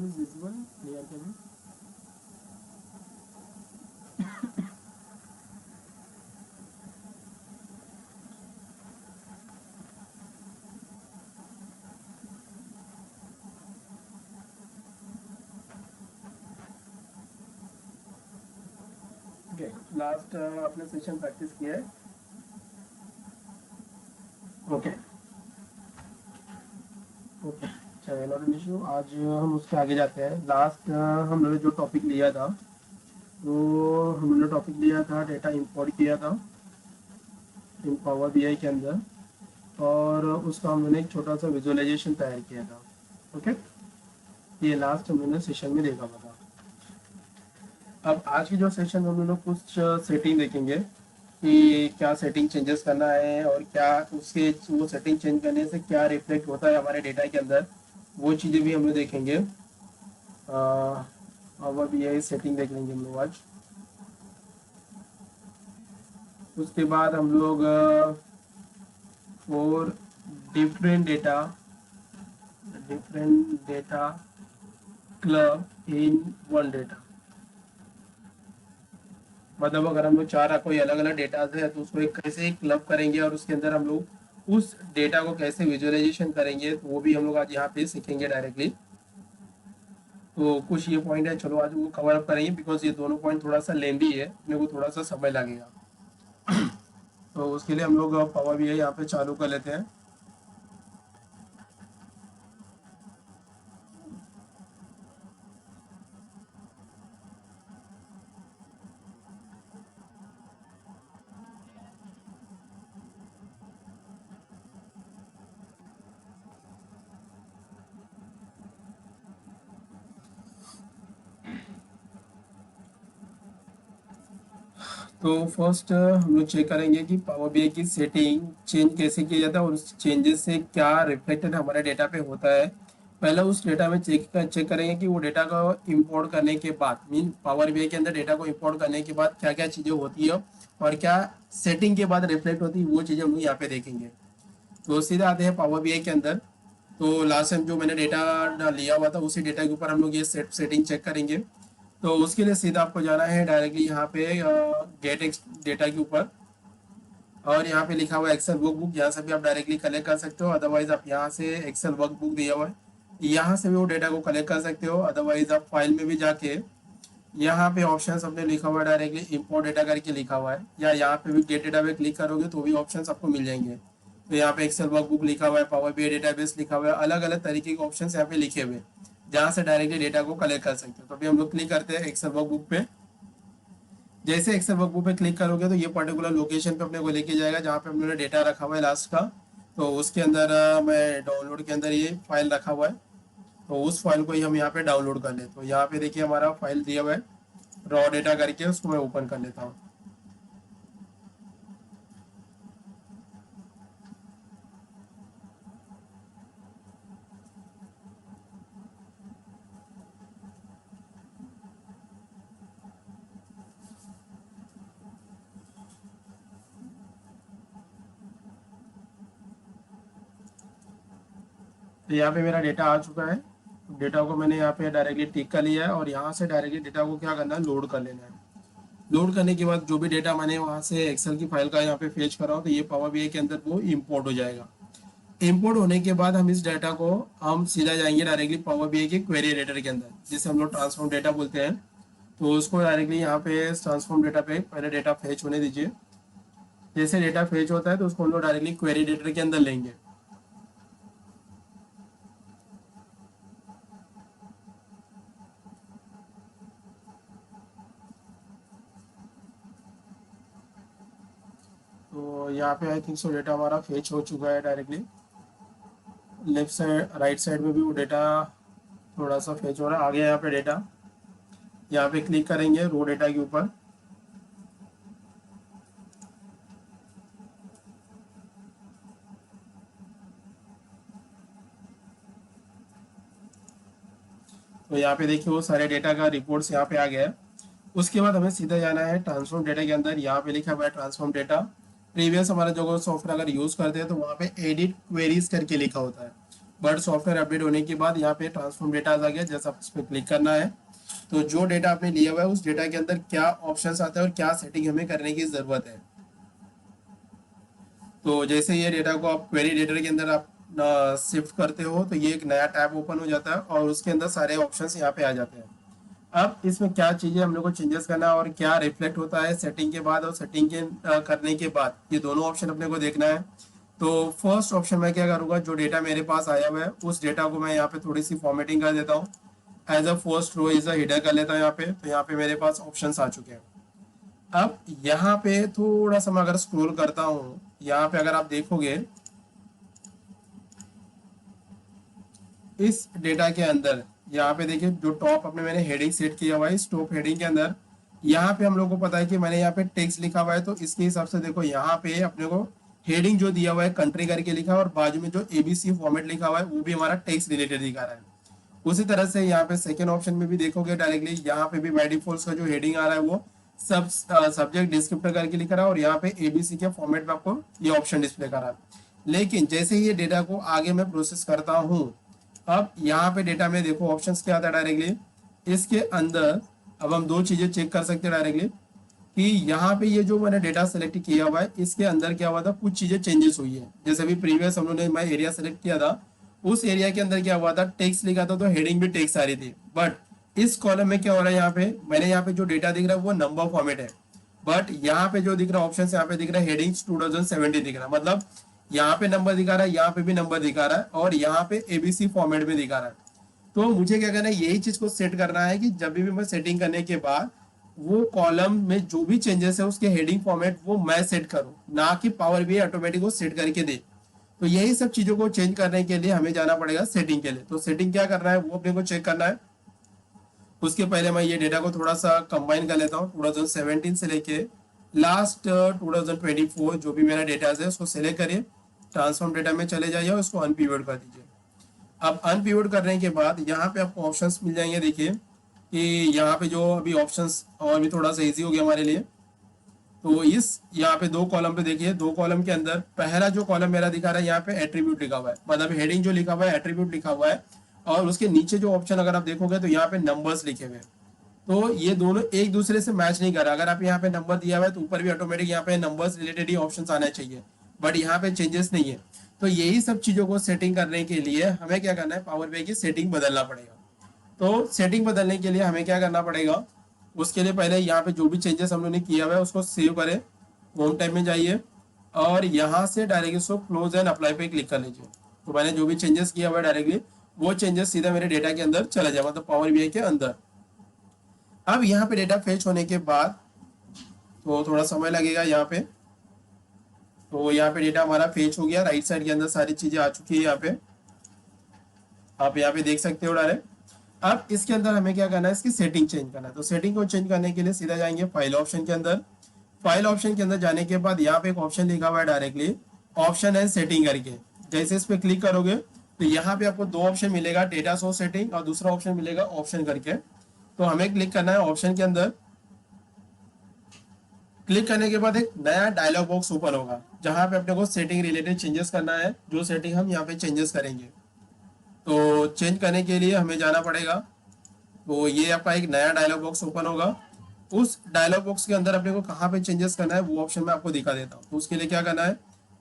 is visible clear करें। Okay, last आपने session practice किया है। ओके ओके, चलो नॉट इशू। आज हम उसके आगे जाते हैं। लास्ट हमने जो टॉपिक लिया था, तो हमने टॉपिक लिया था डेटा इंपोर्ट किया था इन पावर बीआई के अंदर, और उसका हमने एक छोटा सा विजुअलाइजेशन तैयार किया था। ओके, ये लास्ट हमने सेशन में देखा हुआ था। अब आज की जो सेशन में हम लोग कुछ सेटिंग देखेंगे कि क्या सेटिंग चेंजेस करना है, और क्या उसके वो सेटिंग चेंज करने से क्या रिफ्लेक्ट होता है हमारे डेटा के अंदर, वो चीज़ें भी हम लोग देखेंगे। पावर बीआई सेटिंग देख लेंगे हम लोग आज। उसके बाद हम लोग और different data club in one data, मतलब अगर हम लोग चाह रहा कोई अलग अलग डेटा है तो उसको एक कैसे क्लब करेंगे, और उसके अंदर हम लोग उस डेटा को कैसे विजुअलाइजेशन करेंगे, तो वो भी हम लोग आज यहाँ पे सीखेंगे डायरेक्टली। तो कुछ ये पॉइंट है, चलो आज वो कवर अप करेंगे, बिकॉज ये दोनों पॉइंट थोड़ा सा लेंदी है, अपने को थोड़ा सा समय लगेगा। तो उसके लिए हम लोग पावर बीआई यहाँ पे चालू कर लेते हैं। तो फर्स्ट हम लोग चेक करेंगे कि पावर बीआई की सेटिंग चेंज कैसे किया जाता है, और उस चेंजेस से क्या रिफ्लेक्टेड हमारे डेटा पे होता है। पहले उस डेटा में चेक करेंगे कि वो डेटा को इंपोर्ट करने के बाद, मीन पावर बीआई के अंदर डेटा को इंपोर्ट करने के बाद क्या क्या चीज़ें होती है, और क्या सेटिंग के बाद रिफ्लेक्ट होती है, वो चीज़ें हम लोग यहाँ पे देखेंगे। तो सीधे आते हैं पावर बीआई के अंदर। तो लास्ट टाइम जो मैंने डेटा लिया हुआ था, उसी डेटा के ऊपर हम लोग ये सेटिंग चेक करेंगे। तो उसके लिए सीधा आपको जाना है डायरेक्टली यहाँ पे गेट एक्स डेटा के ऊपर, और यहाँ पे लिखा हुआ है एक्सेल वर्कबुक, यहाँ से भी आप डायरेक्टली कलेक्ट कर सकते हो। अदरवाइज आप यहाँ से एक्सेल वर्कबुक दिया हुआ है, यहाँ से भी वो डेटा को कलेक्ट कर सकते हो। अदरवाइज आप फाइल में भी जाके यहाँ पे ऑप्शन हमने लिखा हुआ है डायरेक्टली इम्पोर्ट डेटा करके लिखा हुआ है, या यहाँ पे भी गेट डेटा पे क्लिक करोगे तो भी ऑप्शन आपको मिल जाएंगे। तो यहाँ पे एक्सेल वर्कबुक लिखा हुआ है, पावर बीआई डेटाबेस लिखा हुआ है, अलग अलग तरीके के ऑप्शन यहाँ पे लिखे हुए हैं, जहाँ से डायरेक्टली डेटा को कलेक्ट कर सकते हो। तो अभी हम लोग क्लिक करते हैं एक्सेल वर्कबुक पे। जैसे एक्सेल वर्कबुक पे क्लिक करोगे तो ये पर्टिकुलर लोकेशन पे अपने को लेके जाएगा जहाँ पे हमने डेटा रखा हुआ है लास्ट का। तो उसके अंदर मैं डाउनलोड के अंदर ये फाइल रखा हुआ है, तो उस फाइल को ही हम यहाँ पे डाउनलोड कर ले। तो यहाँ पे देखिए हमारा फाइल दिया हुआ है रॉ डेटा करके, उसको मैं ओपन कर लेता हूँ। तो यहाँ पे मेरा डेटा आ चुका है। डेटा को मैंने यहाँ पे डायरेक्टली टिक कर लिया है, और यहाँ से डायरेक्टली डेटा को क्या करना है, लोड कर लेना है। लोड करने के बाद जो भी डेटा मैंने वहाँ से एक्सेल की फाइल का यहाँ पे फेच करा हो, तो ये पावर बीआई के अंदर वो इम्पोर्ट हो जाएगा। इम्पोर्ट होने के बाद हम इस डेटा को हम सीधा जाएंगे डायरेक्टली पावर बीआई के क्वेरी एडिटर के अंदर, जिसे हम लोग ट्रांसफॉर्म डेटा बोलते हैं। तो उसको डायरेक्टली यहाँ पे ट्रांसफॉर्म डेटा पे पहले डेटा फेच होने दीजिए। जैसे डेटा फेच होता है तो उसको हम लोग डायरेक्टली क्वेरी एडिटर के अंदर लेंगे। तो यहाँ पे आई थिंक सो डेटा हमारा फेच हो चुका है directly. Left side right side में भी वो डेटा थोड़ा सा फेच हो रहा है। आ गया यहाँ पे डेटा, यहाँ पे क्लिक करेंगे रो डेटा के ऊपर। तो यहाँ पे देखिए वो सारे डेटा का रिपोर्ट्स यहाँ पे आ गया है। उसके बाद हमें सीधा जाना है ट्रांसफॉर्म डेटा के अंदर। यहाँ पे लिखा हुआ है ट्रांसफॉर्म डेटा। प्रीवियस हमारा जो सॉफ्टवेयर अगर यूज करते हैं तो वहाँ पे एडिट क्वेरीज करके लिखा होता है, बट सॉफ्टवेयर अपडेट होने के बाद यहाँ पे ट्रांसफॉर्म डेटा आ गया, जैसा आप इस पर क्लिक करना है तो जो डेटा आपने लिया हुआ है उस डेटा के अंदर क्या ऑप्शंस आते हैं और क्या सेटिंग हमें करने की जरूरत है। तो जैसे ये डेटा को आप क्वेरी एडिटर के अंदर आप शिफ्ट करते हो तो ये एक नया टैब ओपन हो जाता है और उसके अंदर सारे ऑप्शंस यहाँ पे आ जाते हैं। अब इसमें क्या चीजें हम लोग को चेंजेस करना है और क्या रिफ्लेक्ट होता है सेटिंग के बाद और सेटिंग के करने के बाद, ये दोनों ऑप्शन अपने को देखना है। तो फर्स्ट ऑप्शन मैं क्या करूंगा, जो डेटा मेरे पास आया हुआ है उस डेटा को मैं यहाँ पे थोड़ी सी फॉर्मेटिंग कर देता हूँ। As a first row is a header कर लेता हूँ यहाँ पे, तो यहाँ पे मेरे पास ऑप्शंस आ चुके हैं। अब यहाँ पे थोड़ा सा मैं अगर स्क्रॉल करता हूँ, यहाँ पे अगर आप देखोगे इस डेटा के अंदर, यहाँ पे देखिए जो टॉप अपने मैंने हेडिंग सेट किया हुआ है, इस टॉप हेडिंग के अंदर यहाँ पे हम लोग को पता है कि मैंने यहाँ पे टेक्स्ट लिखा हुआ है, तो इसके हिसाब से देखो यहाँ पे अपने को हेडिंग जो दिया हुआ है कंट्री करके लिखा है और बाजू में जो एबीसी फॉर्मेट लिखा हुआ है वो भी हमारा टेक्स्ट रिलेटेड दिखा रहा है। उसी तरह से यहाँ पे सेकेंड ऑप्शन में भी देखोगे डायरेक्टली यहाँ पे भी बाय डिफॉल्ट का जो हेडिंग आ रहा है वो सब सब्जेक्ट डिस्क्रिप्टर करके लिख रहा है और यहाँ पे एबीसी के फॉर्मेट में आपको ये ऑप्शन डिस्प्ले कर रहा है। लेकिन जैसे ही ये डेटा को आगे मैं प्रोसेस करता हूँ, अब यहाँ पे डेटा में देखो ऑप्शंस क्या आता है डायरेक्टली इसके अंदर। अब हम दो चीजें चेक कर सकते हैं डायरेक्टली कि यहाँ पे ये जो मैंने डेटा सेलेक्ट किया हुआ है इसके अंदर क्या हुआ था, कुछ चीजें चेंजेस हुई है। जैसे अभी प्रीवियस हम लोगों ने मैं एरिया सेलेक्ट किया था, उस एरिया के अंदर क्या हुआ था, टेक्स्ट लिखा था तो हेडिंग भी टेक्स्ट आ रही थी। बट इस कॉलम में क्या हो रहा है, यहाँ पे मैंने यहाँ पे जो डेटा दिख रहा है वो नंबर फॉर्मेट है, बट यहाँ पे जो दिख रहा है ऑप्शन यहाँ पे दिख रहा है हेडिंग्स 2070 दिख रहा है। मतलब यहाँ पे नंबर दिखा रहा है, यहाँ पे भी नंबर दिखा रहा है और यहाँ पे एबीसी फॉर्मेट में दिखा रहा है। तो मुझे क्या करना है, यही चीज को सेट करना है कि जब भी मैं सेटिंग करने के बाद वो कॉलम में जो भी चेंजेस है उसके हेडिंग फॉर्मेट वो मैं सेट करूं, ना कि पावर बीआई ऑटोमेटिक वो सेट करके दे। तो यही सब चीजों को चेंज करने के लिए हमें जाना पड़ेगा सेटिंग के लिए। तो सेटिंग क्या करना है वो अपने को चेक करना है। उसके पहले मैं ये डेटा को थोड़ा सा कंबाइन कर लेता हूँ, 2017 से लेके लास्ट 2024 जो भी मेरा डेटा है उसको सिलेक्ट करिए, ट्रांसफॉर्म डेटा में चले जाइए और उसको अनपिवट कर दीजिए। अब अनपिवट करने के बाद यहाँ पे आपको ऑप्शंस मिल जाएंगे। देखिए कि यहाँ पे जो अभी ऑप्शंस और भी थोड़ा सा इजी हो गया हमारे लिए। तो इस यहाँ पे दो कॉलम पे देखिए, दो कॉलम के अंदर पहला जो कॉलम मेरा दिखा रहा है यहाँ पे एट्रीब्यूट लिखा हुआ है, मतलब हेडिंग जो लिखा हुआ है एट्रीब्यूट लिखा हुआ है और उसके नीचे जो ऑप्शन अगर आप देखोगे तो यहाँ पे नंबर्स लिखे हुए हैं। तो ये दोनों एक दूसरे से मैच नहीं कर रहा। अगर आप यहाँ पे नंबर दिया हुआ है तो ऊपर भी ऑटोमेटिक यहाँ पे नंबर्स रिलेटेड ही ऑप्शन आना चाहिए, बट यहाँ पे चेंजेस नहीं है। तो यही सब चीजों को सेटिंग करने के लिए हमें क्या करना है, पावर बीआई की सेटिंग बदलना पड़ेगा। तो सेटिंग बदलने के लिए हमें क्या करना पड़ेगा, उसके लिए पहले यहाँ पे जो भी चेंजेस हम लोगों ने किया हुआ है उसको सेव करें, होम टैब में जाइए और यहाँ से डायरेक्टली उसको क्लोज एंड अप्लाई पे क्लिक कर लीजिए। तो मैंने जो भी चेंजेस किया हुआ है डायरेक्टली वो चेंजेस सीधा मेरे डेटा के अंदर चला जाए, मतलब पावर बीआई के अंदर। अब यहाँ पे डेटा फेच होने के बाद तो थोड़ा समय लगेगा यहाँ पे। तो यहाँ पे डेटा हमारा फेच हो गया, राइट साइड के अंदर सारी चीजें आ चुकी है यहाँ पे, आप यहाँ पे देख सकते हो डायरेक्ट। अब इसके अंदर हमें क्या करना है, इसकी सेटिंग चेंज करना है। तो सेटिंग को चेंज करने के लिए सीधा जाएंगे फाइल ऑप्शन के अंदर। फाइल ऑप्शन के अंदर जाने के बाद यहाँ पे एक ऑप्शन लिखा हुआ है डायरेक्टली ऑप्शन एंड सेटिंग करके, जैसे इस पे क्लिक करोगे तो यहाँ पे आपको दो ऑप्शन मिलेगा, डेटा सोर्स सेटिंग और दूसरा ऑप्शन मिलेगा ऑप्शन करके। तो हमें क्लिक करना है ऑप्शन के अंदर। क्लिक करने के बाद एक नया डायलॉग बॉक्स ओपन होगा जहां पे अपने को सेटिंग रिलेटेड चेंजेस करना है, जो सेटिंग हम यहाँ पे चेंजेस करेंगे। तो चेंज करने के लिए हमें जाना पड़ेगा। तो ये आपका एक नया डायलॉग बॉक्स ओपन होगा, उस डायलॉग बॉक्स के अंदर अपने को कहाँ पे चेंजेस करना है वो ऑप्शन मैं आपको दिखा देता हूँ। तो उसके लिए क्या करना है,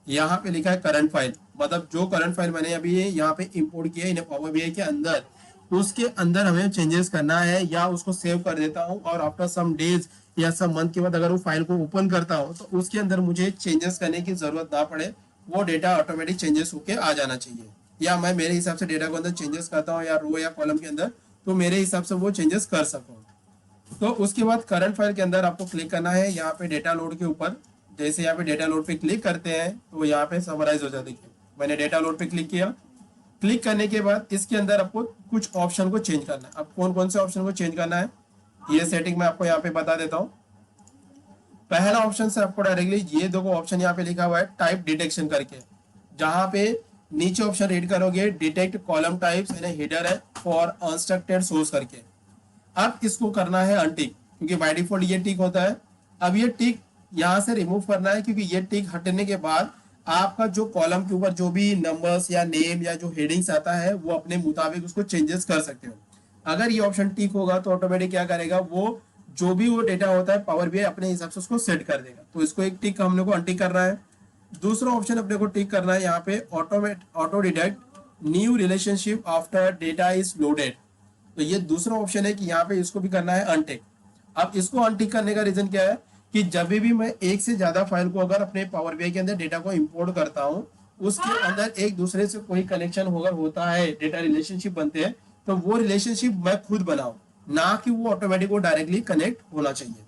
यहाँ पे लिखा है करंट फाइल, मतलब जो करंट फाइल मैंने अभी यहाँ पे इंपोर्ट किया है पावर बीआई के अंदर, उसके अंदर हमें चेंजेस करना है या उसको सेव कर देता हूँ और आफ्टर सम डेज या सम मंथ के बाद अगर वो फाइल को ओपन करता हूँ तो उसके अंदर मुझे चेंजेस करने की जरूरत ना पड़े, वो डेटा ऑटोमेटिक चेंजेस होके आ जाना चाहिए। या मैं मेरे हिसाब से डेटा को अंदर चेंजेस करता हूँ या रो या कॉलम के अंदर, तो मेरे हिसाब से वो चेंजेस कर सकूँ। तो उसके बाद करंट फाइल के अंदर आपको क्लिक करना है यहाँ पे डेटा लोड के ऊपर। जैसे यहाँ पे डेटा लोड पे क्लिक करते हैं तो यहाँ पे समराइज हो जाता है। मैंने डेटा लोड पे क्लिक किया, क्लिक करने के बाद इसके अंदर आपको कुछ ऑप्शन को चेंज करना है। अब कौन कौन से ऑप्शन को चेंज करना है ये सेटिंग मैं आपको यहाँ पे बता देता हूँ। पहला ऑप्शन से आपको डायरेक्टली ये दो ऑप्शन यहाँ पे लिखा हुआ है टाइप डिटेक्शन करके, जहां पे नीचे ऑप्शन रीड करोगे detect column types and header है फॉर अनस्ट्रक्टेड सोर्स करके। अब इसको करना है अनटिक, क्योंकि बाय डिफॉल्ट ये टिक होता है। अब ये टिक यहाँ से रिमूव करना है, क्योंकि ये टिक हटने के बाद आपका जो कॉलम के ऊपर जो भी नंबर्स या नेम या जो हेडिंग्स आता है वो अपने मुताबिक उसको चेंजेस कर सकते हो। अगर ये ऑप्शन टिक होगा तो ऑटोमेटिक क्या करेगा, वो जो भी वो डेटा होता है पावर बीआई अपने हिसाब से उसको सेट कर देगा। तो इसको एक टिक हम लोग को अनटिक करना है। दूसरा ऑप्शन अपने को टिक करना है यहाँ पे, auto detect new relationship after data is loaded. तो ये दूसरा ऑप्शन है कि यहाँ पे इसको भी करना है अनटिक। अब इसको अनटिक करने का रीजन क्या है कि जब भी मैं एक से ज्यादा फाइल को अगर अपने पावर बीआई के अंदर डेटा को इंपोर्ट करता हूँ, उसके अंदर एक दूसरे से कोई कनेक्शन होता है, डेटा रिलेशनशिप बनते हैं, तो वो रिलेशनशिप मैं खुद बनाऊं, ना कि वो ऑटोमेटिक वो डायरेक्टली कनेक्ट होना चाहिए।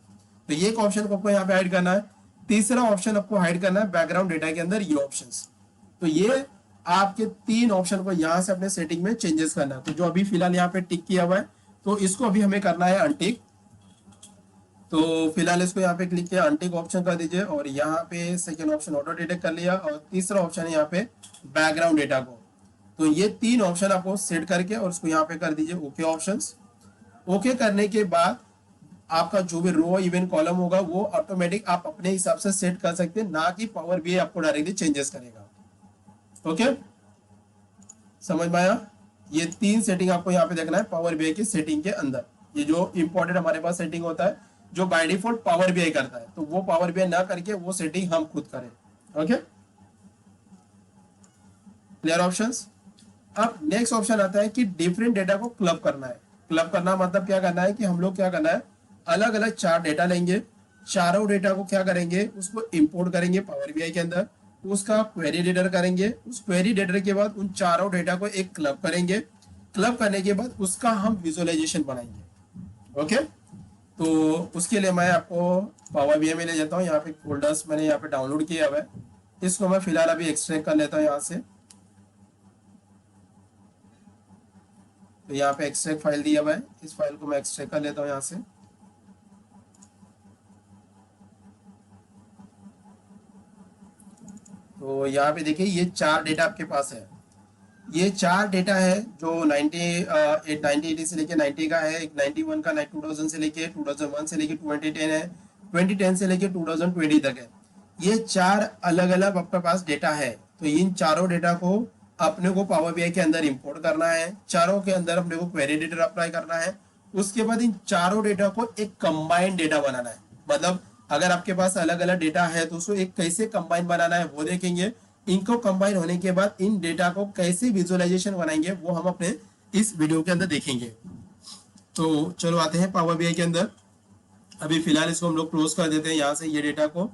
तो ये एक ऑप्शन को आपको यहाँ पे हाइड करना है। तीसरा ऑप्शन आपको हाइड करना है बैकग्राउंड डेटा के अंदर ये ऑप्शंस। तो ये आपके तीन ऑप्शन को यहाँ से अपने सेटिंग में चेंजेस करना है। तो जो अभी फिलहाल यहाँ पे टिक किया हुआ है, तो इसको अभी हमें करना है अनटिक। तो फिलहाल इसको यहाँ पे क्लिक किया, अनटिक ऑप्शन कर दीजिए, और यहाँ पे सेकेंड ऑप्शन ऑटो डिटेक्ट कर लिया, और तीसरा ऑप्शन है यहाँ पे बैकग्राउंड डेटा को। तो ये तीन ऑप्शन आपको सेट करके और उसको यहाँ पे कर दीजिए ओके ऑप्शंस। ओके करने के बाद आपका जो भी रो इवन कॉलम होगा वो ऑटोमेटिक आप अपने हिसाब से सेट कर सकते हैं, ना कि पावर बीआई आपको डायरेक्टली चेंजेस करेगा। ओके, समझ में आया? ये तीन सेटिंग आपको यहाँ पे देखना है पावर बीआई की सेटिंग के अंदर। ये जो इंपॉर्टेंट हमारे पास सेटिंग होता है, जो बाय डिफॉल्ट पावर बीआई करता है, तो वो पावर बीआई ना करके वो सेटिंग हम खुद करें। Okay, clear options? अब नेक्स्ट ऑप्शन आता है कि डिफरेंट डेटा को क्लब करना है। क्लब करना मतलब क्या करना है कि हम लोग क्या करना है, अलग अलग चार डेटा लेंगे, चारों डेटा को क्या करेंगे, उसको इंपोर्ट करेंगे पावर बीआई के अंदर, उसका क्वेरी एडिटर करेंगे, उस क्वेरी एडिटर के बाद उन चारों डेटा को एक क्लब करेंगे, क्लब करने के बाद उसका हम विजुअलाइजेशन बनाएंगे। ओके, तो उसके लिए मैं आपको पावर बीआई में ले जाता हूँ। यहाँ पे फोल्डर्स मैंने यहाँ पे डाउनलोड किया हुआ है, इसको मैं फिलहाल अभी एक्सट्रैक्ट कर लेता हूँ यहाँ से। तो यहाँ पे एक्सट्रैक्ट फाइल दिया हुआ है, इस फाइल को मैं एक्सट्रैक्ट कर लेता हूँ यहाँ से। तो यहाँ पे देखिए ये चार डेटा आपके पास है। ये चार डेटा है जो 1980 से लेके 90 का है, एक 91 का 2000 से लेके 2001 से लेके 2010 है, 2010 से लेके 2020 तक है। ये चार अलग अलग आपके पास डेटा है। तो इन चारों डेटा को अपने को पावर बीआई के अंदर इंपोर्ट करना है, चारों के अंदर अपने को क्वेरी एडिटर अप्लाई करना है। उसके बाद इन चारों डेटा को एक कंबाइंड डेटा बनाना है। मतलब अगर आपके पास अलग अलग डेटा है तो उसको एक कैसे कंबाइन बनाना है वो देखेंगे। इनको कंबाइन होने के बाद इन डेटा को कैसे विजुअलाइजेशन बनाएंगे वो हम अपने इस वीडियो के अंदर देखेंगे। तो चलो आते हैं पावर बीआई के अंदर। अभी फिलहाल इसको हम लोग क्लोज कर देते हैं यहाँ से ये डेटा को।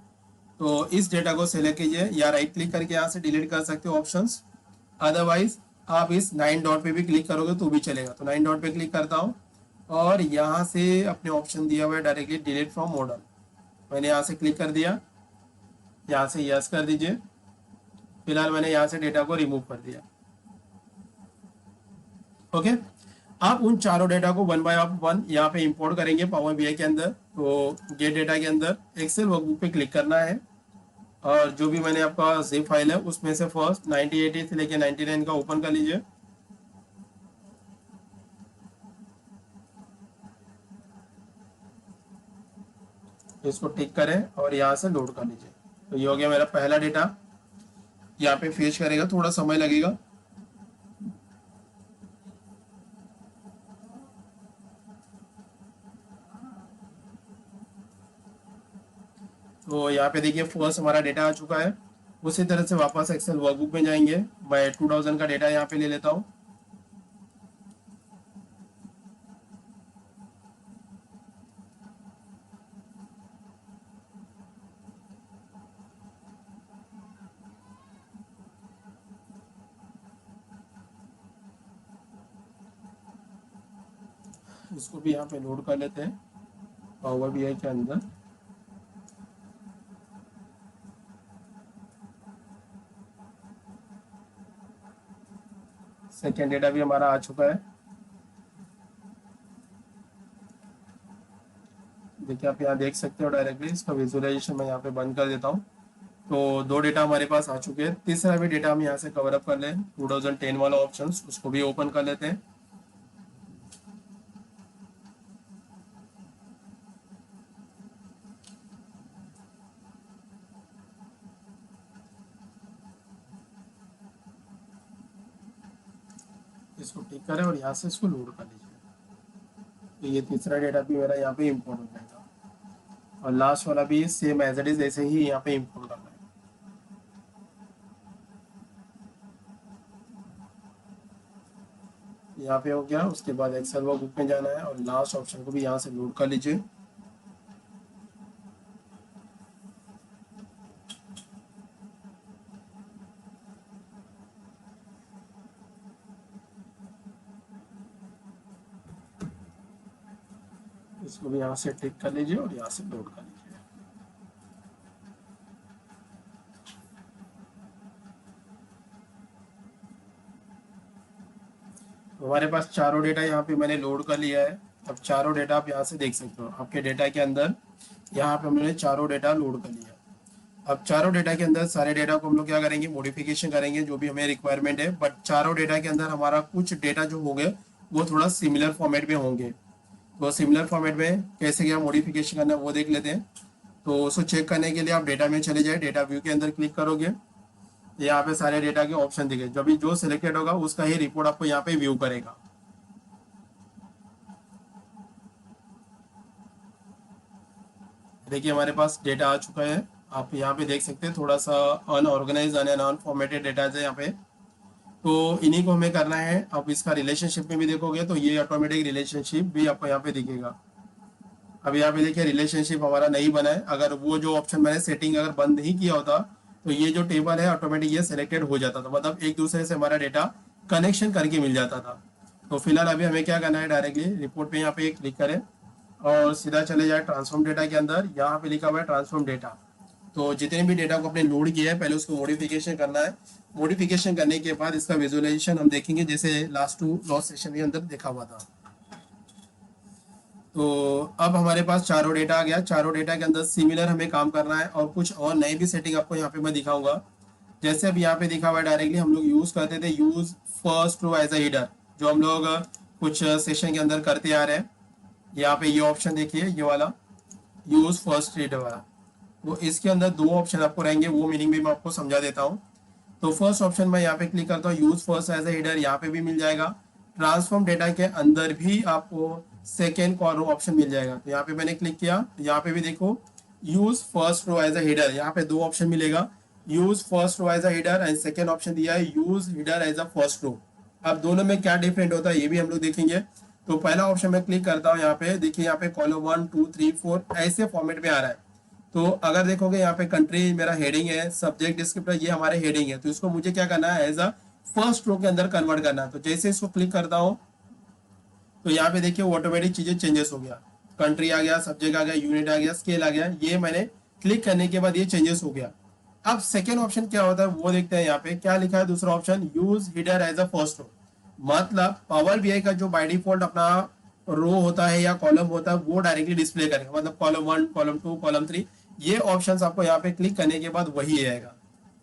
तो इस डेटा को सेलेक्ट कीजिए, या राइट क्लिक करके यहाँ से डिलीट कर सकते हो ऑप्शंस। अदरवाइज आप इस 9 डॉट पे भी क्लिक करोगे तो भी चलेगा। तो 9 डॉट पे क्लिक करता हूँ, और यहाँ से अपने ऑप्शन दिया हुआ है डायरेक्टली डिलीट फ्रॉम मॉडल, मैंने यहाँ से क्लिक कर दिया, यहाँ से यस कर दीजिए। फिलहाल मैंने यहाँ से डेटा को रिमूव कर दिया। ओके, आप उन चारों डेटा को वन बाय वन यहाँ पे इंपोर्ट करेंगे पावर बीआई के अंदर। तो गेट डेटा के अंदर एक्सेल वर्कबुक पे क्लिक करना है, और जो भी मैंने आपका जिप फाइल है उसमें से फर्स्ट 1980 से लेके 99 का ओपन कर लीजिए। इसको टिक करें और यहाँ से लोड कर लीजिए। तो ये हो गया मेरा पहला डेटा। यहाँ पे फेच करेगा, थोड़ा समय लगेगा। तो यहाँ पे देखिए फर्स्ट हमारा डेटा आ चुका है। उसी तरह से वापस एक्सेल वर्कबुक में जाएंगे, मैं 2000 का डेटा यहाँ पे ले लेता हूँ। इसको भी यहाँ पे लोड कर लेते हैं पावर बीआई के अंदर। सेकेंड डेटा भी हमारा आ चुका है। देखिए आप यहाँ देख सकते हो डायरेक्टली, इसका विजुअलाइजेशन मैं यहाँ पे बंद कर देता हूँ। तो दो डेटा हमारे पास आ चुके हैं, तीसरा भी डेटा हम यहाँ से कवर अप कर लें, 2010 वाला ऑप्शन उसको भी ओपन कर लेते हैं। इसको टिक करें और यहाँ से इसको लोड कर लीजिए। तो ये तीसरा डेटा भी मेरा यहाँ पे इम्पोर्ट हो जाएगा और लास्ट वाला भी सेम एज इट इज ऐसे ही यहाँ पे इम्पोर्ट करना है। यहाँ पे हो गया। उसके बाद एक्सेल वर्कबुक में जाना है और लास्ट ऑप्शन को भी यहाँ से लोड कर लीजिए। इसको भी यहाँ से टिक कर लीजिए और यहाँ से लोड कर लीजिए। तो हमारे पास चारों डेटा यहाँ पे मैंने लोड कर लिया है। अब चारों डेटा आप यहाँ से देख सकते हो आपके डेटा के अंदर। यहाँ पे हमने चारों डेटा लोड कर लिया। अब चारों डेटा के अंदर सारे डेटा को हम लोग क्या करेंगे, मॉडिफिकेशन करेंगे जो भी हमें रिक्वायरमेंट है। बट चारों डेटा के अंदर हमारा कुछ डेटा जो होंगे वो थोड़ा सिमिलर फॉर्मेट में होंगे। तो सिमिलर फॉर्मेट में कैसे क्या मॉडिफिकेशन करना है वो देख लेते हैं। तो उसको चेक करने के लिए आप डेटा में चले जाए, डेटा व्यू के अंदर क्लिक करोगे। यहाँ पे सारे डेटा के ऑप्शन दिखे, जो भी जो सिलेक्टेड होगा उसका ही रिपोर्ट आपको यहाँ पे व्यू करेगा। देखिए हमारे पास डेटा आ चुका है। आप यहाँ पे देख सकते हैं थोड़ा सा अनऑर्गेनाइज एंड अनफॉर्मेटेड डेटा है यहाँ पे। तो इन्हीं को हमें करना है। अब इसका रिलेशनशिप में भी देखोगे तो ये ऑटोमेटिक रिलेशनशिप भी आपको यहाँ पे दिखेगा। अब यहाँ पे देखिए रिलेशनशिप हमारा नहीं बना है। अगर वो जो ऑप्शन मैंने सेटिंग अगर बंद नहीं किया होता तो ये जो टेबल है ऑटोमेटिक ये सिलेक्टेड हो जाता था, मतलब एक दूसरे से हमारा डेटा कनेक्शन करके मिल जाता था। तो फिलहाल अभी हमें क्या करना है, डायरेक्टली रिपोर्ट पे यहाँ पे क्लिक करें और सीधा चले जाए ट्रांसफॉर्म डेटा के अंदर। यहाँ पे लिखा हुआ है ट्रांसफॉर्म डेटा। तो जितने भी डेटा को आपने लोड किया है पहले उसको मॉडिफिकेशन करना है। मॉडिफिकेशन करने के बाद इसका विजुअलाइजेशन हम देखेंगे, जैसे लास्ट सेशन के अंदर देखा हुआ था। तो अब हमारे पास चारों डेटा आ गया। चारों डेटा के अंदर सिमिलर हमें काम करना है और कुछ और नई भी सेटिंग आपको यहाँ पे मैं दिखाऊंगा। जैसे अब यहाँ पे दिखा हुआ है डायरेक्टली हम लोग यूज करते थे use first row as a header, जो हम लोग कुछ सेशन के अंदर करते आ रहे हैं। यहाँ पे ये ऑप्शन देखिए, ये वाला यूज फर्स्ट हीडर वाला। तो इसके अंदर दो ऑप्शन आपको रहेंगे, वो मीनिंग भी मैं आपको समझा देता हूँ। तो फर्स्ट ऑप्शन मैं यहाँ पे क्लिक करता हूँ, use first as a header, यहाँ पे भी मिल जाएगा। ट्रांसफॉर्म डेटा के अंदर भी आपको सेकेंड कॉलम ऑप्शन मिल जाएगा। तो यहाँ पे मैंने क्लिक किया, यहाँ पे भी देखो use first row as a header, यहाँ पे दो ऑप्शन मिलेगा, use first row as a header and second option दिया है use header as a first row. अब दोनों में क्या डिफरेंट होता है ये भी हम लोग देखेंगे। तो पहला ऑप्शन में क्लिक करता हूँ, यहाँ पे देखिए यहाँ पे कॉलम 1 2 3 4 ऐसे फॉर्मेट में आ रहा है। तो अगर देखोगे यहाँ पे कंट्री मेरा हेडिंग है, सब्जेक्ट डिस्क्रिप्टर ये हमारे हेडिंग है, तो इसको मुझे क्या करना है एज अ फर्स्ट रो के अंदर कन्वर्ट करना है। तो जैसे इसको क्लिक करता हूँ तो यहाँ पे देखिए ऑटोमेटिक चीजें चेंजेस हो गया, कंट्री आ गया, सब्जेक्ट आ गया, यूनिट आ गया, स्केल आ गया। ये मैंने क्लिक करने के बाद ये चेंजेस हो गया। अब सेकेंड ऑप्शन क्या होता है वो देखते हैं। यहाँ पे क्या लिखा है दूसरा option, use header as a first row. मतलब पावर बीआई का जो बाय डिफॉल्ट अपना रो होता है या कॉलम होता है वो डायरेक्टली डिस्प्ले करेगा, मतलब कॉलम 1 कॉलम 2 कॉलम 3 ये ऑप्शंस आपको यहाँ पे क्लिक करने के बाद वही आएगा।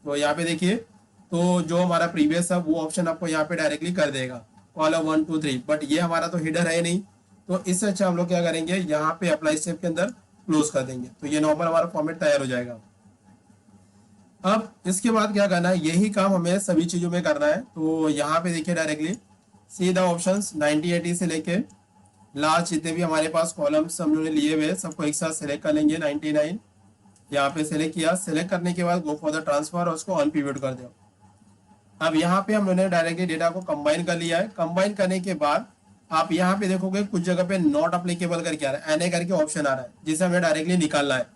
तो यहाँ पे देखिए, तो जो हमारा प्रीवियस है वो ऑप्शन आपको यहाँ पे डायरेक्टली कर देगा कॉलम 1 2 3, बट ये हमारा तो हिडर है नहीं। तो इससे अच्छा हम लोग क्या करेंगे, यहाँ पे अप्लाई स्टेप के अंदर क्लोज कर देंगे, तो ये नॉर्मल हमारा फॉर्मेट तैयार हो जाएगा। अब इसके बाद क्या करना है, यही काम हमें सभी चीजों में करना है। तो यहाँ पे देखिए डायरेक्टली सीधा ऑप्शन 90 80 से लेके लास्ट जितने भी हमारे पास कॉलम्स हम लोगों ने लिए हुए सबको एक साथ सेलेक्ट कर लेंगे। 99 यहाँ पे सेलेक्ट किया, सेलेक्ट करने के बाद गो फॉर द ट्रांसफर और उसको अनपिवट कर दो। अब यहाँ पे हम लोगों ने डायरेक्टली डेटा को कंबाइन कर लिया है। कंबाइन करने के बाद आप यहाँ पे देखोगे कुछ जगह पे नॉट अप्लीकेबल करके आ रहा है, एनए करके ऑप्शन आ रहा है, जिसे हमें डायरेक्टली निकालना है।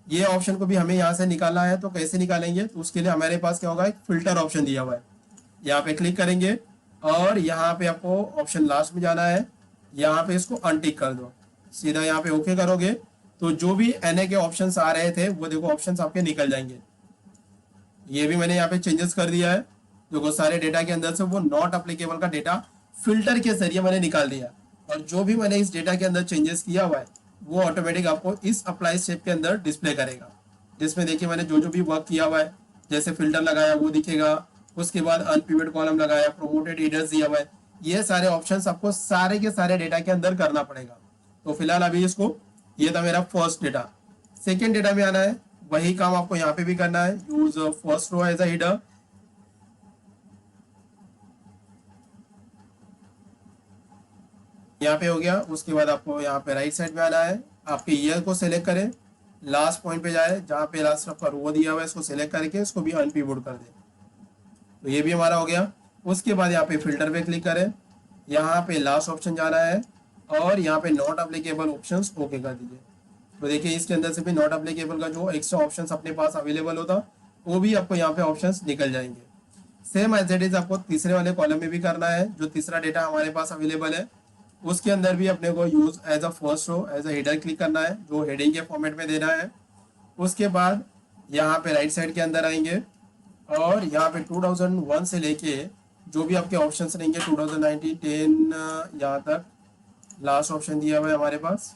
ये ऑप्शन को भी हमें यहाँ से निकालना है। तो कैसे निकालेंगे, तो उसके लिए हमारे पास क्या होगा, एक फिल्टर ऑप्शन दिया हुआ है, यहाँ पे क्लिक करेंगे और यहाँ पे आपको ऑप्शन लास्ट में जाना है, यहाँ पे इसको अनटिक कर दो, सीधा यहाँ पे ओके करोगे तो जो भी एनए के ऑप्शंस आ रहे थे वो देखो ऑप्शंस आपके निकल जाएंगे। ये भी मैंने यहाँ पे चेंजेस कर दिया है, देखो सारे डेटा के अंदर से वो नॉट अप्लीकेबल का डेटा फिल्टर के जरिए मैंने निकाल दिया। और जो भी मैंने इस डेटा के अंदर चेंजेस किया हुआ है वो ऑटोमेटिक आपको इस अप्लाई स्टेप के अंदर डिस्प्ले करेगा, जिसमें देखिए मैंने जो जो भी वर्क किया हुआ है, जैसे फिल्टर लगाया वो दिखेगा, उसके बाद अनपिवट कॉलम लगाया, प्रोमोटेड हीडर्स दिया हुआ है, ये सारे ऑप्शंस आपको सारे के सारे डेटा के अंदर करना पड़ेगा। तो फिलहाल अभी इसको, ये था मेरा फर्स्ट डेटा। सेकेंड डेटा में आना है, वही काम आपको यहाँ पे भी करना है, use first row as a header. यहाँ पे हो गया। उसके बाद आपको यहाँ पे राइट साइड में आना है, आपके ईयर को सिलेक्ट करें, लास्ट पॉइंट पे जाए जहाँ पे लास्ट आपका रो दिया हुआ है, इसको सिलेक्ट करके इसको भी अनपिवोट कर दें। तो ये भी हमारा हो गया। उसके बाद यहाँ पे फिल्टर पे क्लिक करें, यहाँ पे लास्ट ऑप्शन जाना है और यहाँ पे नॉट अप्लीकेबल ऑप्शंस ओके कर दीजिए। तो देखिए इसके अंदर से भी नॉट अप्लीकेबल का जो एक्स्ट्रा ऑप्शंस अपने पास अवेलेबल होता वो भी आपको यहाँ पे ऑप्शंस निकल जाएंगे। सेम एज इट इज आपको तीसरे वाले कॉलम में भी करना है, जो तीसरा डेटा हमारे पास अवेलेबल है उसके अंदर भी अपने को use as a first row as a header click करना है, जो हेडिंग के फॉर्मेट में देना है। उसके बाद यहाँ पे राइट साइड के अंदर आएंगे और यहाँ पे 2001 से लेके जो भी आपके ऑप्शंस रहेंगे 2019 10 यहाँ तक लास्ट ऑप्शन दिया हुआ है हमारे पास,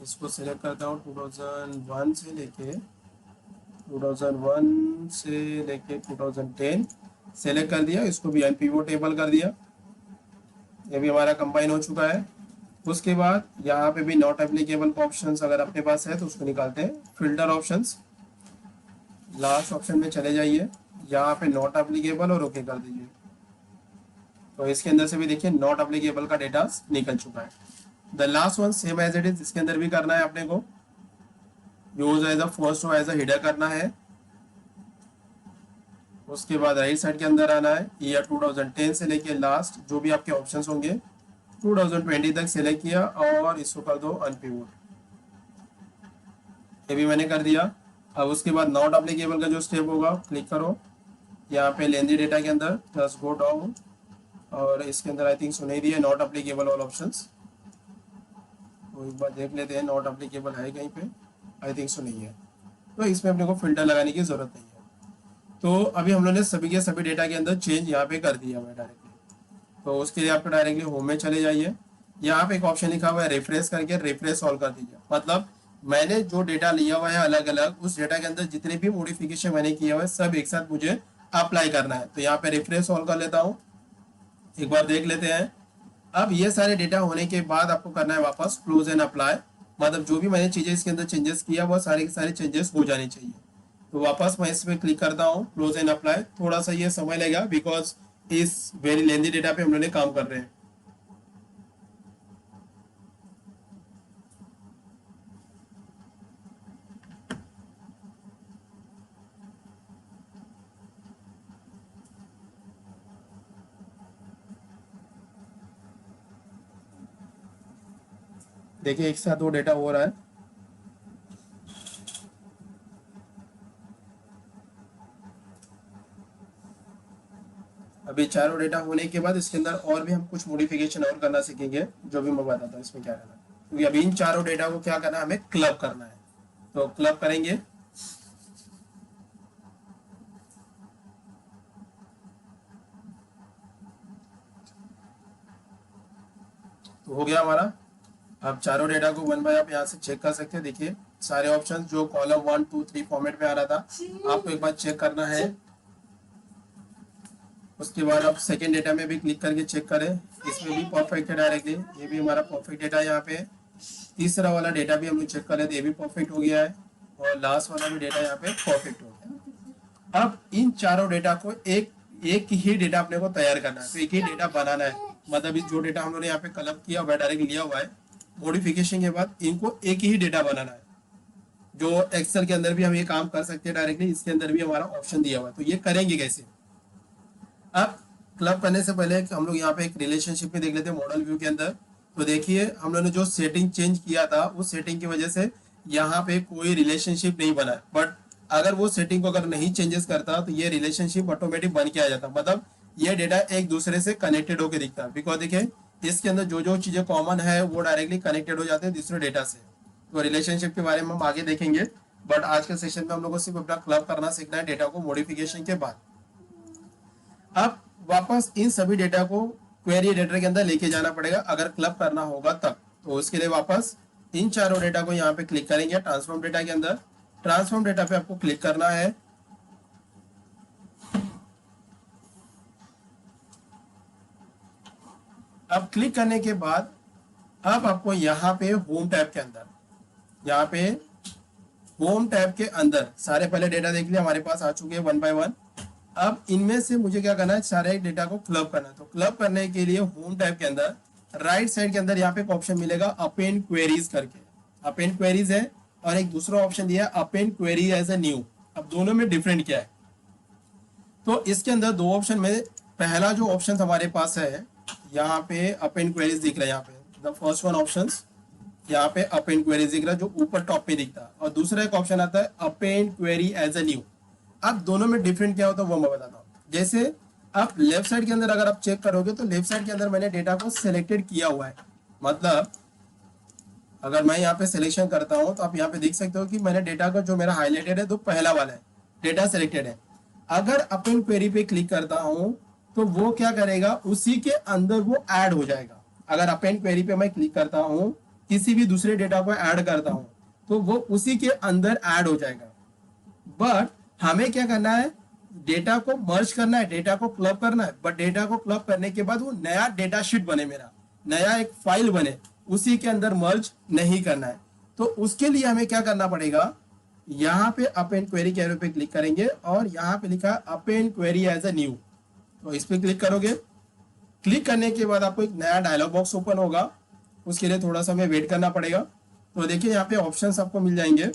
इसको सिलेक्ट करता हूँ। 2001 से लेके 2010 सेलेक्ट कर दिया, इसको भी अनपिवोटेबल कर दिया। ये भी हमारा कंबाइन हो चुका है। उसके बाद यहाँ पे भी नॉट एप्लीकेबल का ऑप्शंस अगर अपने पास है तो उसको निकालते हैं। फिल्टर ऑप्शंस लास्ट ऑप्शन में चले जाइए, यहाँ पे नॉट एप्लीकेबल और ओके कर दीजिए। तो इसके अंदर से भी देखिए नॉट एप्लीकेबल का डेटा निकल चुका है। The last one same as it is, इसके अंदर भी करना है अपने को, use as a first row as a header करना है। उसके बाद राइट साइड के अंदर आना है, ईयर 2010 से लेके लास्ट जो भी आपके ऑप्शंस होंगे 2020 तक सिलेक्ट किया और इसको कर दो अनपिवोट। ये भी मैंने कर दिया। अब उसके बाद नॉट एप्लीकेबल का जो स्टेप होगा क्लिक करो, यहाँ पे लेंदी डेटा के अंदर जस्ट गो डाउन और इसके अंदर आई थिंक सुनाई दिया नॉट एप्लीकेबल ऑल ऑप्शंस। तो एक बार देख लेते हैं नॉट एप्लीकेबल है कहीं पे, आई थिंक सो नहीं है। तो इसमें अपने को फिल्टर लगाने की जरूरत नहीं है। तो अभी हम लोगों ने सभी के सभी डेटा के अंदर चेंज यहाँ पे कर दिया हुआ है डायरेक्टली। तो उसके लिए आपको डायरेक्टली होम में चले जाइए, यहाँ पे एक ऑप्शन लिखा हुआ है रिफ्रेश करके रिफ्रेश ऑल कर दीजिए। मतलब मैंने जो डेटा लिया हुआ है अलग अलग, उस डेटा के अंदर जितने भी मॉडिफिकेशन मैंने किया हुआ है सब एक साथ मुझे अप्लाई करना है। तो यहाँ पे रिफ्रेश ऑल कर लेता हूँ, एक बार देख लेते हैं। अब ये सारे डेटा होने के बाद आपको करना है वापस क्लोज एंड अप्लाई, मतलब जो भी मैंने चीजें इसके अंदर चेंजेस किया वो सारे के सारे चेंजेस हो जाने चाहिए। तो वापस मैं इस पे क्लिक करता हूँ क्लोज एंड अप्लाई। थोड़ा सा ये समय लगेगा बिकॉज इस वेरी लेंदी डेटा पे हम लोग काम कर रहे हैं। देखिए एक साथ वो डेटा हो रहा है। अभी चारों डेटा होने के बाद इसके अंदर और भी हम कुछ मॉडिफिकेशन और करना सीखेंगे, जो भी मैं बताता हूँ इसमें क्या करना है। क्योंकि अभी इन चारों डेटा को क्या करना है, हमें क्लब करना है। तो क्लब करेंगे, तो हो गया हमारा। अब चारों डेटा को वन बाय आप यहाँ से चेक कर सकते हैं। देखिए सारे ऑप्शन जो कॉलम 1 2 3 फॉर्मेट में आ रहा था आपको एक बार चेक करना है। उसके बाद आप सेकेंड डेटा में भी क्लिक करके चेक करें, इसमें भी परफेक्ट है डायरेक्टली, ये भी हमारा परफेक्ट डेटा है यहाँ पे। तीसरा वाला डेटा भी हम लोग चेक कर रहे थे, ये भी परफेक्ट हो गया है और लास्ट वाला भी डेटा यहाँ पे परफेक्ट हो गया। अब इन चारों डेटा को एक एक ही डेटा अपने को तैयार करना है, तो एक ही डेटा बनाना है। मतलब इस जो डेटा हम लोग ने यहाँ पे कलेक्ट किया हुआ है डायरेक्ट लिया हुआ है मॉडिफिकेशन के बाद, इनको एक ही डेटा बनाना है। जो एक्सेल के अंदर भी हम ये काम कर सकते हैं डायरेक्टली, इसके अंदर भी हमारा ऑप्शन दिया हुआ है। तो ये करेंगे कैसे, अब क्लब करने से पहले हम लोग यहाँ पे एक रिलेशनशिप में देख लेते हैं मॉडल व्यू के अंदर। तो देखिए हम लोगों ने जो सेटिंग चेंज किया था उस सेटिंग की वजह से यहाँ पे कोई रिलेशनशिप नहीं बना, बट अगर वो सेटिंग को अगर नहीं चेंजेस करता तो ये रिलेशनशिप ऑटोमेटिक बन के आ जाता। मतलब ये डेटा एक दूसरे से कनेक्टेड होकर दिखता है, बिकॉज देखिए इसके अंदर जो जो चीजें कॉमन है वो डायरेक्टली कनेक्टेड हो जाते हैं दूसरे डेटा से। तो रिलेशनशिप के बारे में हम आगे देखेंगे, बट आज के सेशन में हम लोग को सिर्फ अपना क्लब करना सीखना है डेटा को मॉडिफिकेशन के बाद। अब वापस इन सभी डेटा को क्वेरी एडिटर के अंदर लेके जाना पड़ेगा अगर क्लब करना होगा तब। तो उसके लिए वापस इन चारों डेटा को यहाँ पे क्लिक करेंगे ट्रांसफॉर्म डेटा के अंदर। ट्रांसफॉर्म डेटा पे आपको क्लिक करना है। अब क्लिक करने के बाद अब आपको यहाँ पे होम टैब के अंदर, यहाँ पे होम टैब के अंदर सारे पहले डेटा देख लिया हमारे पास आ चुके हैं वन बाय वन। अब इनमें से मुझे क्या करना है, सारे डेटा को क्लब करना है। तो क्लब करने के लिए होम टैब के अंदर राइट साइड के अंदर यहाँ पे एक ऑप्शन मिलेगा अपेंड क्वेरीज करके, अपेंड क्वेरीज है, और एक दूसरा ऑप्शन दिया है append query as a new. अब दोनों में डिफरेंट क्या है, तो इसके अंदर दो ऑप्शन में पहला जो ऑप्शन हमारे पास है यहाँ पे अपेंड क्वेरीज दिख रहा है, यहाँ पे द फर्स्ट वन ऑप्शन यहाँ पे अपेंड क्वेरीज दिख रहा है जो ऊपर टॉप पे दिखता है, और दूसरा एक ऑप्शन आता है append query as a new. अब दोनों में डिफरेंट क्या होता है वो मैं बताता हूँ। जैसे आप लेफ्ट साइड के अंदर अगर आप चेक करोगे तो लेफ्ट साइड के अंदर मैंने डेटा को सिलेक्टेड किया हुआ है, मतलब अगर मैं यहाँ पे सिलेक्शन करता हूँ तो आप यहाँ पे देख सकते हो कि मैंने डेटा का जो मेरा हाईलाइटेड है तो पहला वाला है, डेटा सिलेक्टेड है। अगर अपेंड क्वेरी पे क्लिक करता हूँ तो वो क्या करेगा, उसी के अंदर वो ऐड हो जाएगा। अगर अपेंड क्वेरी पे मैं क्लिक करता हूँ, किसी भी दूसरे डेटा को ऐड करता हूँ तो वो उसी के अंदर ऐड हो जाएगा। बट हमें क्या करना है, डेटा को मर्ज करना है, डेटा को क्लब करना है, बट डेटा को क्लब करने के बाद वो नया डेटा शीट बने, मेरा नया एक फाइल बने, उसी के अंदर मर्ज नहीं करना है। तो उसके लिए हमें क्या करना पड़ेगा, यहाँ पे अपेंड क्वेरी के एरो पे क्लिक करेंगे और यहाँ पे लिखा है append query as a new, तो इस पे क्लिक करोगे। क्लिक करने के बाद आपको एक नया डायलॉग बॉक्स ओपन होगा, उसके लिए थोड़ा सा हमें वेट करना पड़ेगा। तो देखिए यहाँ पे ऑप्शंस आपको मिल जाएंगे,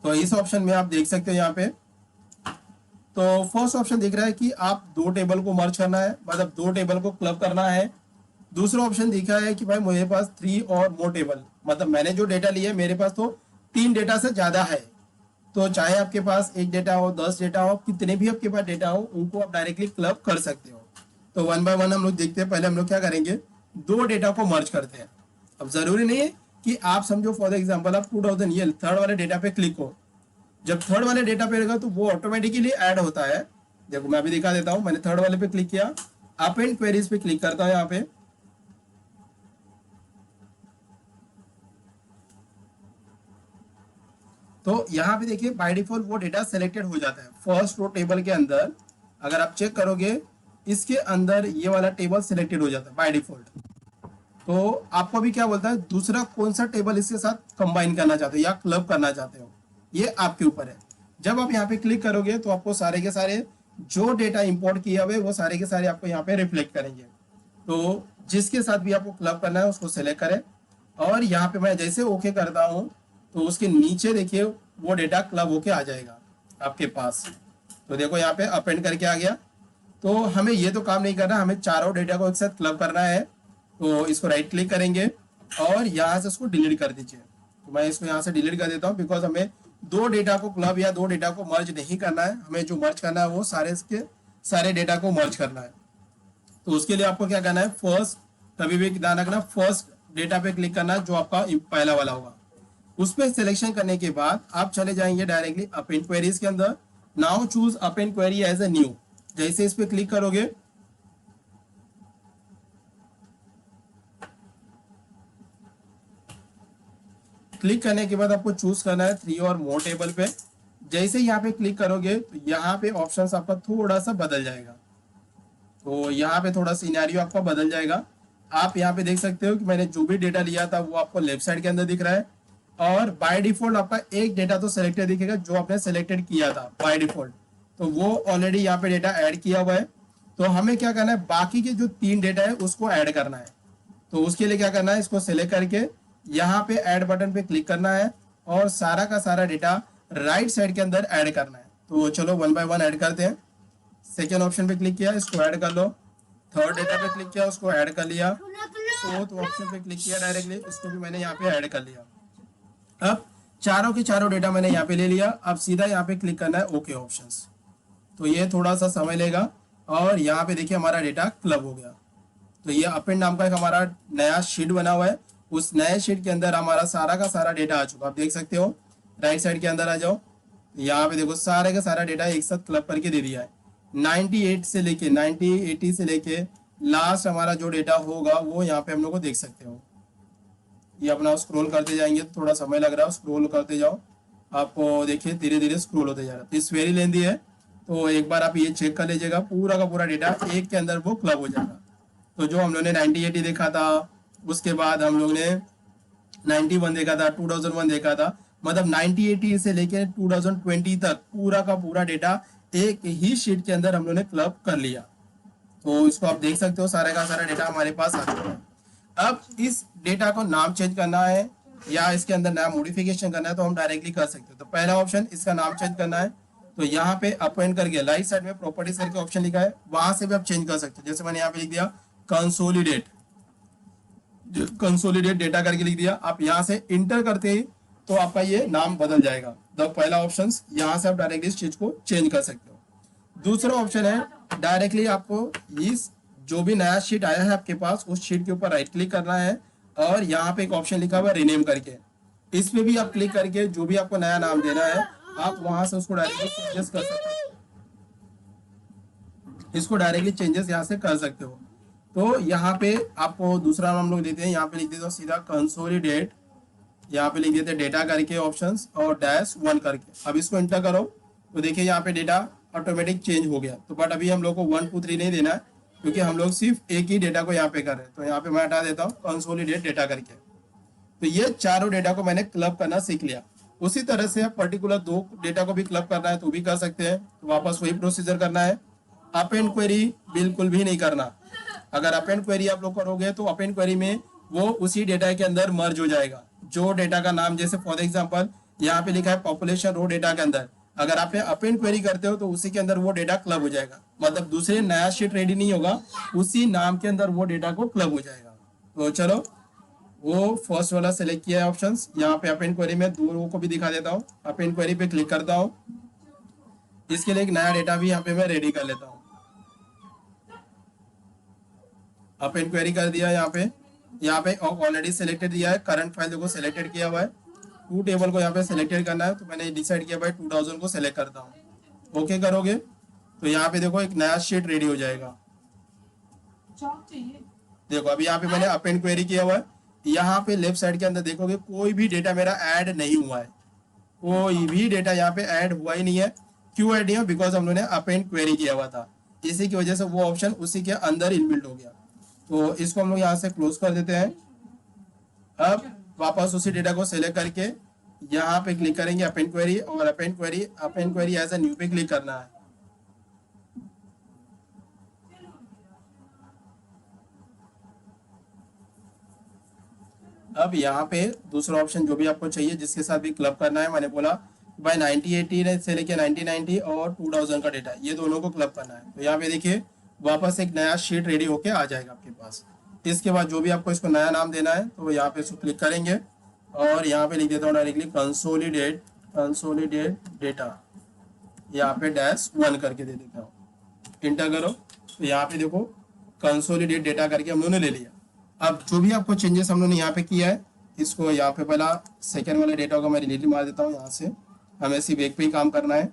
तो इस ऑप्शन में आप देख सकते हो यहाँ पे, तो फर्स्ट ऑप्शन दिख रहा है कि आप दो टेबल को मर्ज करना है, मतलब दो टेबल को क्लब करना है। दूसरा ऑप्शन दिखा है कि भाई मेरे पास 3 और मोर टेबल, मतलब मैंने जो डेटा लिया है मेरे पास तो 3 डेटा से ज्यादा है, तो चाहे आपके पास एक डेटा हो, 10 डेटा हो, कितने भी आपके पास डेटा हो, उनको आप डायरेक्टली क्लब कर सकते हो। तो वन बाय वन हम लोग देखते हैं। पहले हम लोग क्या करेंगे, दो डेटा को मर्ज करते हैं। अब जरूरी नहीं है कि आप समझो फॉर एग्जाम्पल आप 2000 ये थर्ड वाले डेटा पे क्लिक हो, जब थर्ड वाले डेटा पे रहेगा तो वो ऑटोमेटिकली ऐड होता है। देखो मैं अभी दिखा देता हूं, मैंने थर्ड वाले पे क्लिक किया, अपेंड क्वेरीज पे क्लिक करता हूं यहाँ पे, तो यहाँ पे देखिए बाय डिफॉल्ट वो डेटा सेलेक्टेड हो जाता है फर्स्ट रो टेबल के अंदर। अगर आप चेक करोगे इसके अंदर ये वाला टेबल सिलेक्टेड हो जाता है बाय डिफॉल्ट। तो आपको भी क्या बोलता है, दूसरा कौन सा टेबल इसके साथ कंबाइन करना चाहते हो या क्लब करना चाहते हो, ये आपके ऊपर है। जब आप यहाँ पे क्लिक करोगे तो आपको सारे के सारे जो डेटा इंपोर्ट किया हुए वो सारे के सारे आपको यहाँ पे रिफ्लेक्ट करेंगे। तो जिसके साथ भी आपको क्लब करना है उसको सिलेक्ट करें, और यहाँ पे मैं जैसे ओके करता हूँ तो उसके नीचे देखिए वो डेटा क्लब होके आ जाएगा आपके पास। तो देखो यहाँ पे अपेंड करके आ गया। तो हमें ये तो काम नहीं करना, हमें चारों डेटा को एक साथ क्लब करना है। तो इसको राइट क्लिक करेंगे और यहाँ से उसको डिलीट कर दीजिए। तो मैं इसको यहाँ से डिलीट कर देता हूँ, बिकॉज हमें दो डेटा को क्लब या दो डेटा को मर्ज नहीं करना है, हमें जो मर्ज करना है वो सारे के सारे डेटा को मर्ज करना है। तो उसके लिए आपको क्या करना है, फर्स्ट कभी भी ध्यान रखना, फर्स्ट डेटा पे क्लिक करना है जो आपका पहला वाला होगा। उस पर सिलेक्शन करने के बाद आप चले जाएंगे डायरेक्टली अपेंड क्वेरीज के अंदर। Now choose append query as a new, जैसे इस पे क्लिक करोगे क्लिक करने के बाद आपको चूज करना है 3 और मोर टेबल पे। जैसे यहाँ पे क्लिक करोगे तो यहाँ पे ऑप्शंस आपका थोड़ा सा बदल जाएगा, तो यहाँ पे थोड़ा सिनेरियो आपका बदल जाएगा। आप यहाँ पे देख सकते हो कि मैंने जो भी डेटा लिया था वो आपको लेफ्ट साइड के अंदर दिख रहा है, और बाय डिफॉल्ट आपका एक डेटा तो सिलेक्टेड दिखेगा जो आपने सिलेक्टेड किया था बाय डिफॉल्ट, तो वो ऑलरेडी यहाँ पे डेटा ऐड किया हुआ है। तो हमें क्या करना है, बाकी के जो 3 डेटा है उसको ऐड करना है। तो उसके लिए क्या करना है, इसको सिलेक्ट करके यहाँ पे ऐड बटन पे क्लिक करना है और सारा का सारा डेटा राइट साइड के अंदर ऐड करना है। तो चलो वन बाय वन ऐड करते हैं। सेकेंड ऑप्शन पे क्लिक किया, इसको ऐड कर लो। थर्ड डेटा पे क्लिक किया, उसको ऐड कर लिया। फोर्थ ऑप्शन पे क्लिक किया डायरेक्टली, इसको भी मैंने यहाँ पे ऐड कर लिया। अब चारों के चारों डेटा मैंने यहाँ पे ले लिया। अब सीधा यहाँ पे क्लिक करना है ओके ऑप्शंस। तो ये थोड़ा सा समय लेगा और यहाँ पे देखिए हमारा डेटा क्लब हो गया। तो ये अपेंड नाम का एक हमारा नया शीट बना हुआ है, उस नए शीट के अंदर हमारा सारा का सारा डेटा आ चुका। आप देख सकते हो राइट साइड के अंदर आ जाओ, यहाँ पे देखो सारे का सारा डेटा एक साथ क्लब करके दे दिया है। 98 से लेके 80 से लेके लास्ट हमारा जो डेटा होगा वो यहाँ पे हम लोग को देख सकते हो। ये अपना स्क्रॉल करते जाएंगे तो थोड़ा समय लग रहा है, स्क्रॉल करते जाओ, आपको देखिए धीरे धीरे स्क्रॉल होते जा रहा है। इस वेरी लेंदी है, तो एक बार आप ये चेक कर लीजिएगा, पूरा का पूरा डेटा एक के अंदर वो क्लब हो जाएगा। तो जो हम लोग ने 9080 देखा था, उसके बाद हम लोग ने 91 देखा था, 2001 देखा था, मतलब 9080 से लेके 2020 तक पूरा का पूरा डेटा एक ही शीट के अंदर हम लोग ने क्लब कर लिया। तो इसको आप देख सकते हो, सारे का सारा डेटा हमारे पास आ चुका है। अब इस डेटा को नाम चेंज करना है या इसके अंदर नया मॉडिफिकेशन करना है तो हम डायरेक्टली कर सकते हैं। तो पहला ऑप्शन, इसका नाम चेंज करना है, तो यहाँ पे अपेंड करके राइट साइड में प्रॉपर्टीज करके ऑप्शन लिखा है, वहां से भी आप चेंज कर सकते हो। जैसे मैंने यहाँ पे लिख दिया कंसोलिडेट, कंसोलिडेट डेटा करके लिख दिया, आप यहाँ से इंटर करते ही तो आपका ये नाम बदल जाएगा। तो पहला ऑप्शन, यहाँ से आप डायरेक्टली इस चीज को चेंज कर सकते हो। दूसरा ऑप्शन है डायरेक्टली आपको इस जो भी नया शीट आया है आपके पास उस शीट के ऊपर राइट क्लिक करना है और यहाँ पे एक ऑप्शन लिखा हुआ है रीनेम करके, इस पे भी आप क्लिक करके जो भी आपको नया नाम देना है आप वहां से उसको डायरेक्टली चेंजेस कर सकते हो, इसको डायरेक्टली चेंजेस यहाँ से कर सकते हो। तो यहाँ पे आपको दूसरा नाम लोग देते हैं, यहाँ पे लिख देते हो सीधा कंसोलिडेट, यहाँ पे लिख देते हैं डेटा करके ऑप्शंस और -1 करके। अब इसको इंटर करो तो देखिए यहाँ पे डेटा ऑटोमेटिक चेंज हो गया। तो बट अभी हम लोग को 1 2 3 नहीं देना है क्योंकि हम लोग सिर्फ एक ही डेटा को यहाँ पे कर रहे हैं। तो यहाँ पे मैं हटा देता हूँ कंसोलिडेट डेटा करके। तो ये चारों डेटा को मैंने क्लब करना सीख लिया। उसी तरह से आप पर्टिकुलर 2 डेटा को भी क्लब करना है तो भी कर सकते हैं। तो वापस वही प्रोसीजर करना है, अपेंड क्वेरी बिल्कुल भी नहीं करना। अगर अपेंड क्वेरी आप लोग करोगे तो अपेंड क्वेरी में वो उसी डेटा के अंदर मर्ज हो जाएगा। जो डेटा का नाम, जैसे फॉर एग्जांपल यहाँ पे लिखा है पॉपुलेशन रो डेटा के अंदर, अगर आप अपेंड क्वेरी करते हो तो उसी के अंदर वो डेटा क्लब हो जाएगा, मतलब दूसरे नया शीट रेडी नहीं होगा, उसी नाम के अंदर वो डेटा को क्लब हो जाएगा। तो चलो वो फर्स्ट वाला सेलेक्ट किया है ऑप्शंस, यहाँ पे अपेंड क्वेरी में 2 रो को भी दिखा देता हूँ। अपेंड क्वेरी पे क्लिक करता हूँ, इसके लिए एक नया डेटा भी यहाँ पे मैं रेडी कर लेता हूँ। अप इंक्वायरी कर दिया, यहाँ पे ऑलरेडी सिलेक्टेड दिया है, करंट फाइल देखो सिलेक्टेड किया हुआ है। 2 टेबल को यहाँ पे सिलेक्टेड करना है तो मैंने डिसाइड किया भाई 2000 को सिलेक्ट करता हूँ। ओके करोगे तो यहाँ पे देखो एक नया शीट रेडी हो जाएगा। देखो अभी यहाँ पे मैंने अपेंड क्वेरी किया हुआ है, यहाँ पे लेफ्ट साइड के अंदर देखोगे कोई भी डेटा मेरा ऐड नहीं हुआ है, कोई भी डेटा यहाँ पे ऐड हुआ ही नहीं है। क्यों ऐड नहीं है? बिकॉज हम लोगों ने अपेंड क्वेरी किया हुआ था, इसी की वजह से वो ऑप्शन उसी के अंदर इनबिल्ट हो गया। तो इसको हम लोग यहाँ से क्लोज कर देते हैं। अब वापस उसी डेटा को सिलेक्ट करके यहाँ पे क्लिक करेंगे अपेंड क्वेरी, और append query as a new पे क्लिक करना है। अब यहाँ पे दूसरा ऑप्शन जो भी आपको चाहिए जिसके साथ भी क्लब करना है, मैंने बोला भाई 1980 से लेके 1990 और 2000 का डेटा, ये दोनों को क्लब करना है। तो यहाँ पे देखिए वापस एक नया शीट रेडी होके आ जाएगा आपके पास। इसके बाद जो भी आपको इसको नया नाम देना है तो यहाँ पे इसको क्लिक करेंगे और यहाँ पे लिख देता हूँ डायरेक्टली कंसोलिडेट डेटा, यहाँ पे -1 करके दे देता हूँ, इंटर करो। तो यहाँ पे देखो कंसोलिडेट डेटा करके हम लोगों ने ले लिया। अब जो भी आपको चेंजेस हम लोगों ने यहाँ पे किया है, इसको यहाँ पे पहला सेकेंड वाले डेटा को मैं डिलीट मार देता हूँ। यहाँ से हमें सिर्फ एक पे ही काम करना है,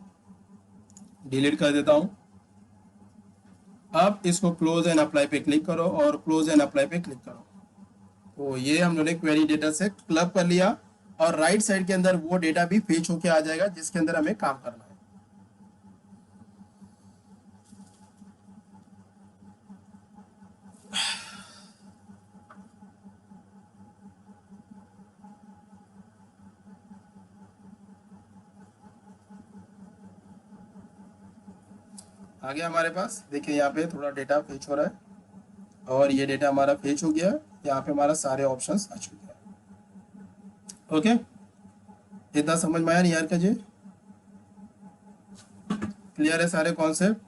डिलीट कर देता हूँ। अब इसको क्लोज एंड अप्लाई पे क्लिक करो और क्लोज एंड अप्लाई पे क्लिक करो। तो ये हम लोगों ने क्वेरी डेटा से क्लब कर लिया और राइट साइड के अंदर वो डेटा भी फेच होके आ जाएगा जिसके अंदर हमें काम करना है। आ गया हमारे पास, देखिए यहाँ पे थोड़ा डेटा फेच हो रहा है और ये डेटा हमारा फेच हो गया। यहाँ पे हमारा सारे ऑप्शंस आ चुके हैं। ओके, इतना समझ में आया नहीं यार का जी? क्लियर है सारे कॉन्सेप्ट?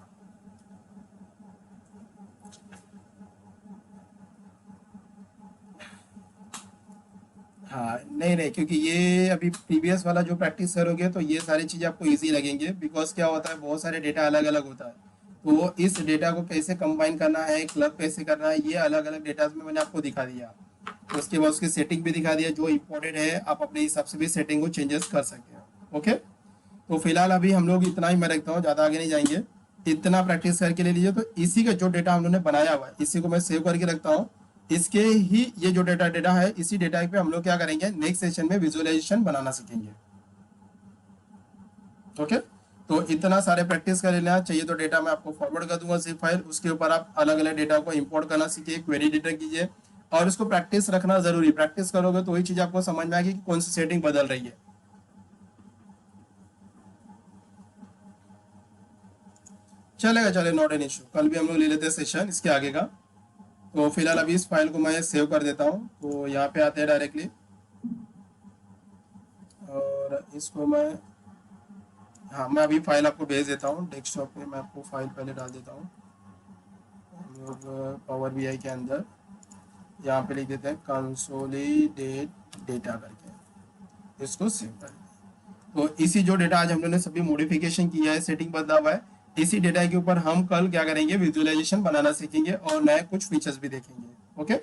हाँ नहीं, क्योंकि ये अभी प्रीवियस वाला जो प्रैक्टिस करोगे तो ये सारी चीज़ें आपको इजी लगेंगे। बिकॉज क्या होता है, बहुत सारे डेटा अलग अलग होता है, तो इस डेटा को कैसे कंबाइन करना है, क्लब कैसे करना है, ये अलग अलग डेटा में मैंने आपको दिखा दिया। उसके बाद उसकी सेटिंग भी दिखा दिया, जो इम्पोर्टेंट है आप अपने हिसाब से भी सेटिंग को चेंजेस कर सकते हो। ओके, तो फिलहाल अभी हम लोग इतना ही मैं रखता हूँ, ज़्यादा आगे नहीं जाएंगे। इतना प्रैक्टिस करके ले लीजिए। तो इसी का जो डेटा हम लोगों ने बनाया हुआ है इसी को मैं सेव करके रखता हूँ। इसके ही ये जो डेटा है, इसी डेटा पे हम लोग क्या करेंगे, नेक्स्ट सेशन में विजुअलाइजेशन बनाना सीखेंगे। ओके, तो इतना सारे प्रैक्टिस कर लेना चाहिए। तो डेटा मैं आपको फॉरवर्ड कर दूंगा जिप फाइल, उसके ऊपर आप अलग अलग डेटा को इंपोर्ट करना सीखिए, क्वेरी एडिटर कीजिए और इसको प्रैक्टिस रखना जरूरी। प्रैक्टिस करोगे तो वही चीज आपको समझ में आएगी कि कौन सी सेटिंग बदल रही है। चलेगा, चले, नॉट एन इशू। कल भी हम लोग ले लेते हैं सेशन इसके आगे का। तो फिलहाल अभी इस फाइल को मैं सेव कर देता हूँ। तो यहाँ पे आते हैं डायरेक्टली, और इसको मैं, हाँ, मैं अभी फाइल आपको भेज देता हूँ डेस्कटॉप पे। मैं आपको फाइल पहले डाल देता हूँ हम लोग पावर बीआई के अंदर। यहाँ पे लिख देते हैं कंसोलिडेट डेटा करके, इसको सेव कर दें। तो इसी जो डेटा आज हम लोगों ने सभी मॉडिफिकेशन किया है, सेटिंग बदला हुआ है, इसी डेटा के ऊपर हम कल क्या करेंगे, विजुअलाइजेशन बनाना सीखेंगे और नए कुछ फीचर्स भी देखेंगे। ओके।